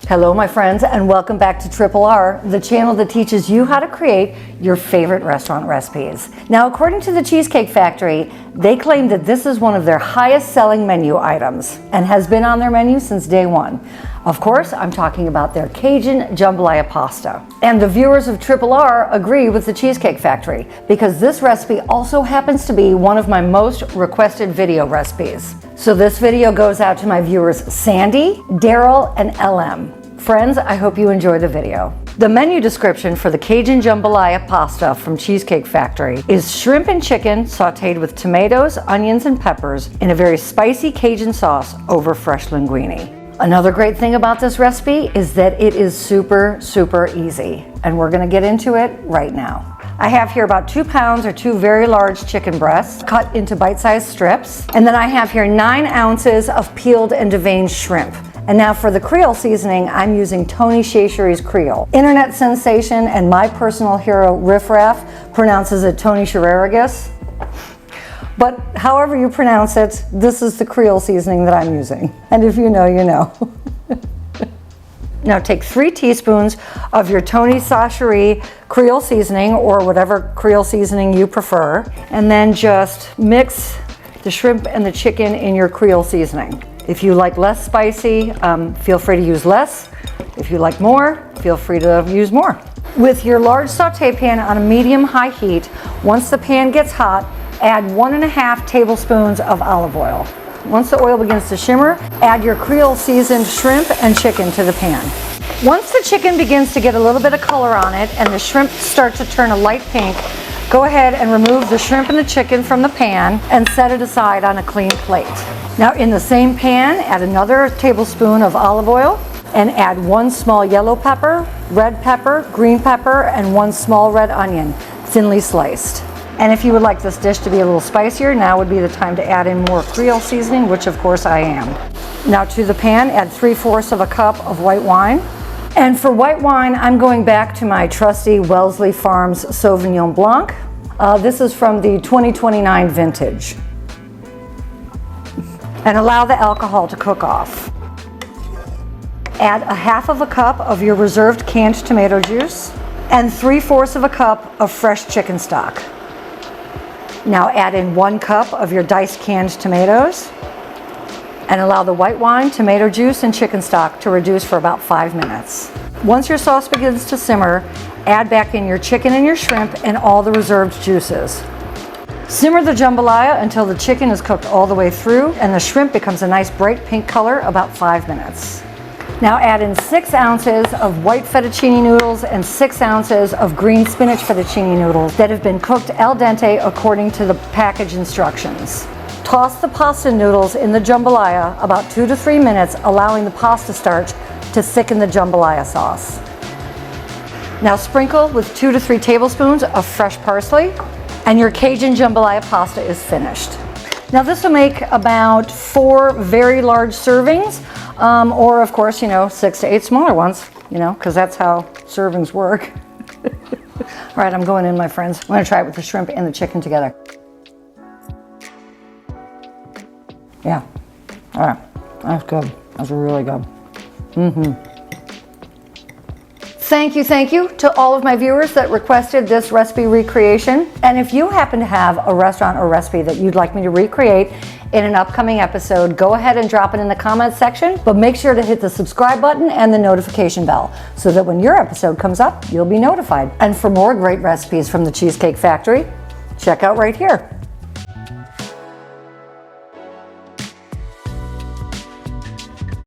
Hello my friends, and welcome back to Triple R, the channel that teaches you how to create your favorite restaurant recipes. Now, according to the Cheesecake Factory, they claim that this is one of their highest selling menu items and has been on their menu since day one. Of course, I'm talking about their Cajun Jambalaya Pasta. And the viewers of Triple R agree with the Cheesecake Factory because this recipe also happens to be one of my most requested video recipes. So this video goes out to my viewers Sandy, Daryl, and LM. Friends, I hope you enjoy the video. The menu description for the Cajun Jambalaya Pasta from Cheesecake Factory is shrimp and chicken sauteed with tomatoes, onions, and peppers in a very spicy Cajun sauce over fresh linguine. Another great thing about this recipe is that it is super easy, and we're gonna get into it right now. I have here about 2 pounds or 2 very large chicken breasts cut into bite-sized strips. And then I have here 9 ounces of peeled and deveined shrimp. And now for the Creole seasoning, I'm using Tony Chachere's Creole. Internet sensation and my personal hero Riff Raff pronounces it Tony Chachere's. But however you pronounce it, this is the Creole seasoning that I'm using. And if you know, you know. Now take 3 teaspoons of your Tony Chachere's Creole seasoning, or whatever Creole seasoning you prefer, and then just mix the shrimp and the chicken in your Creole seasoning. If you like less spicy, feel free to use less. If you like more, feel free to use more. With your large saute pan on a medium-high heat, once the pan gets hot, add 1½ tablespoons of olive oil. Once the oil begins to shimmer, add your Creole seasoned shrimp and chicken to the pan. Once the chicken begins to get a little bit of color on it and the shrimp start to turn a light pink, go ahead and remove the shrimp and the chicken from the pan and set it aside on a clean plate. Now in the same pan, add another tablespoon of olive oil and add 1 small yellow pepper, red pepper, green pepper, and 1 small red onion, thinly sliced. And if you would like this dish to be a little spicier, now would be the time to add in more Creole seasoning, which of course I am. Now to the pan, add 3/4 of a cup of white wine. And for white wine, I'm going back to my trusty Wellesley Farms Sauvignon Blanc. This is from the 2029 vintage. And allow the alcohol to cook off. Add 1/2 cup of your reserved canned tomato juice and 3/4 of a cup of fresh chicken stock. Now add in 1 cup of your diced canned tomatoes and allow the white wine, tomato juice, and chicken stock to reduce for about 5 minutes. Once your sauce begins to simmer, add back in your chicken and your shrimp and all the reserved juices. Simmer the jambalaya until the chicken is cooked all the way through and the shrimp becomes a nice bright pink color, about 5 minutes. Now add in 6 ounces of white fettuccine noodles and 6 ounces of green spinach fettuccine noodles that have been cooked al dente according to the package instructions. Toss the pasta noodles in the jambalaya about 2 to 3 minutes, allowing the pasta starch to thicken the jambalaya sauce. Now sprinkle with 2 to 3 tablespoons of fresh parsley, and your Cajun Jambalaya Pasta is finished. Now this will make about 4 very large servings, or of course, 6 to 8 smaller ones, because that's how servings work. All right, I'm going in, my friends. I'm gonna try it with the shrimp and the chicken together. Yeah, all right, that's good. That's really good. Thank you to all of my viewers that requested this recipe recreation. And if you happen to have a restaurant or recipe that you'd like me to recreate in an upcoming episode, go ahead and drop it in the comments section, but make sure to hit the subscribe button and the notification bell so that when your episode comes up, you'll be notified. And for more great recipes from the Cheesecake Factory, check out right here.